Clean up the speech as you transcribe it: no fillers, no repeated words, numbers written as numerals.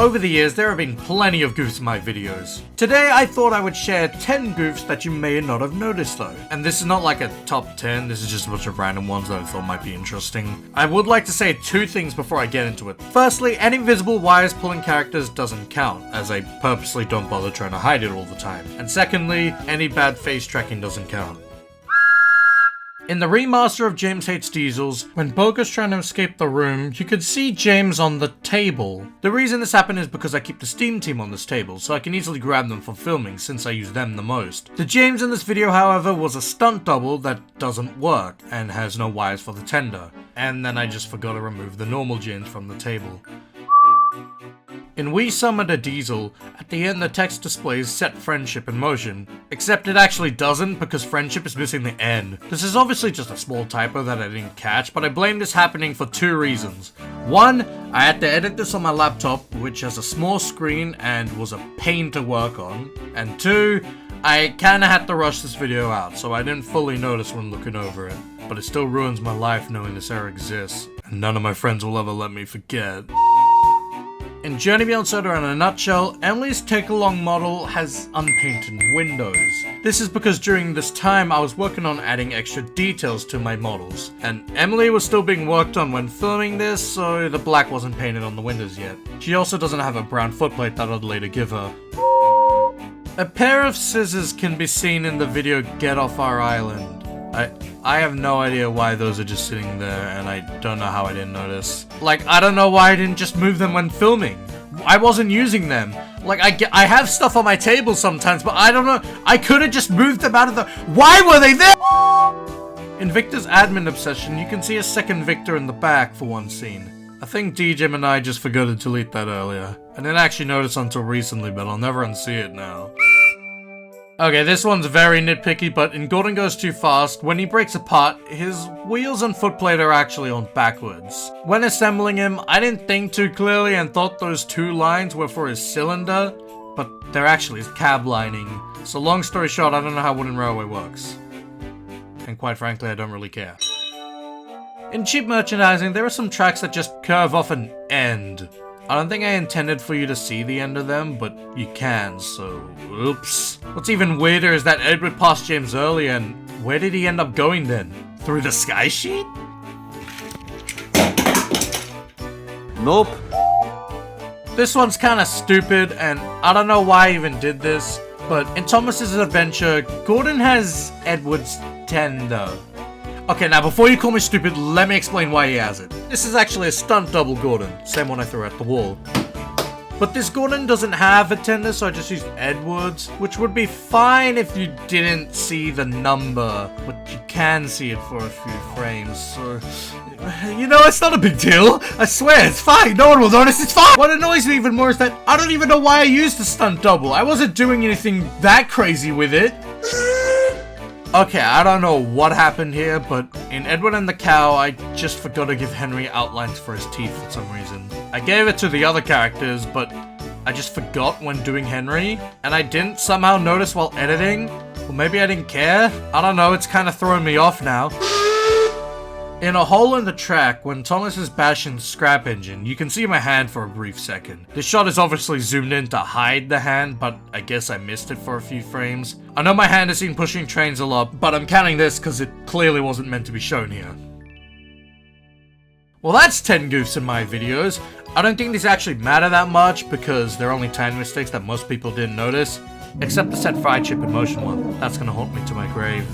Over the years, there have been plenty of Goofs In My videos. Today, I thought I would share 10 goofs that you may not have noticed though. And this is not like a top 10, this is just a bunch of random ones that I thought might be interesting. I would like to say two things before I get into it. Firstly, any visible wires pulling characters doesn't count, as I purposely don't bother trying to hide it all the time. And secondly, any bad face tracking doesn't count. In the remaster of James Hates Diesels, when Boga's trying to escape the room, you could see James on the table. The reason this happened is because I keep the Steam team on this table, so I can easily grab them for filming since I use them the most. The James in this video, however, was a stunt double that doesn't work, and has no wires for the tender. And then I just forgot to remove the normal James from the table. In We Summoned a Diesel, at the end the text displays Set Friendship in Motion, except it actually doesn't because friendship is missing the N. This is obviously just a small typo that I didn't catch, but I blame this happening for two reasons. One, I had to edit this on my laptop, which has a small screen and was a pain to work on, and two, I kinda had to rush this video out, so I didn't fully notice when looking over it. But it still ruins my life knowing this error exists, and none of my friends will ever let me forget. In Journey Beyond Soda in a nutshell, Emily's take-along model has unpainted windows. This is because during this time I was working on adding extra details to my models, and Emily was still being worked on when filming this, so the black wasn't painted on the windows yet. She also doesn't have a brown footplate that I'd later give her. A pair of scissors can be seen in the video Get Off Our Island. I have no idea why those are just sitting there, and I don't know how I didn't notice. Like, I don't know why I didn't just move them when filming. I wasn't using them. Like, I have stuff on my table sometimes, but I don't know. I could have just moved them out of the— Why were they there? In Victor's admin obsession, you can see a second Victor in the back for one scene. I think DJ and I just forgot to delete that earlier. I didn't actually notice until recently, but I'll never unsee it now. Okay, this one's very nitpicky, but in Gordon Goes Too Fast, when he breaks apart, his wheels and footplate are actually on backwards. When assembling him, I didn't think too clearly and thought those two lines were for his cylinder, but they're actually his cab lining. So long story short, I don't know how wooden railway works. And quite frankly, I don't really care. In cheap merchandising, there are some tracks that just curve off and end. I don't think I intended for you to see the end of them, but you can, so oops. What's even weirder is that Edward passed James earlier, and where did he end up going then? Through the sky sheet? Nope. This one's kinda stupid, and I don't know why I even did this, but in Thomas's adventure, Gordon has Edward's tender. Okay, now before you call me stupid, let me explain why he has it. This is actually a stunt double Gordon, same one I threw at the wall. But this Gordon doesn't have a tender, so I just used Edward's, which would be fine if you didn't see the number, but you can see it for a few frames, so— you know, it's not a big deal. I swear, it's fine. No one will notice, it's fine. What annoys me even more is that I don't even know why I used the stunt double. I wasn't doing anything that crazy with it. Okay, I don't know what happened here, but in Edward and the Cow, I just forgot to give Henry outlines for his teeth for some reason. I gave it to the other characters, but I just forgot when doing Henry, and I didn't somehow notice while editing. Or maybe I didn't care? I don't know, it's kind of throwing me off now. In A Hole in the Track, when Thomas is bashing the scrap engine, you can see my hand for a brief second. This shot is obviously zoomed in to hide the hand, but I guess I missed it for a few frames. I know my hand is seen pushing trains a lot, but I'm counting this because it clearly wasn't meant to be shown here. Well, that's 10 Goofs in My videos. I don't think these actually matter that much because they're only tiny mistakes that most people didn't notice. Except the Set Friendship in Motion one. That's gonna haunt me to my grave.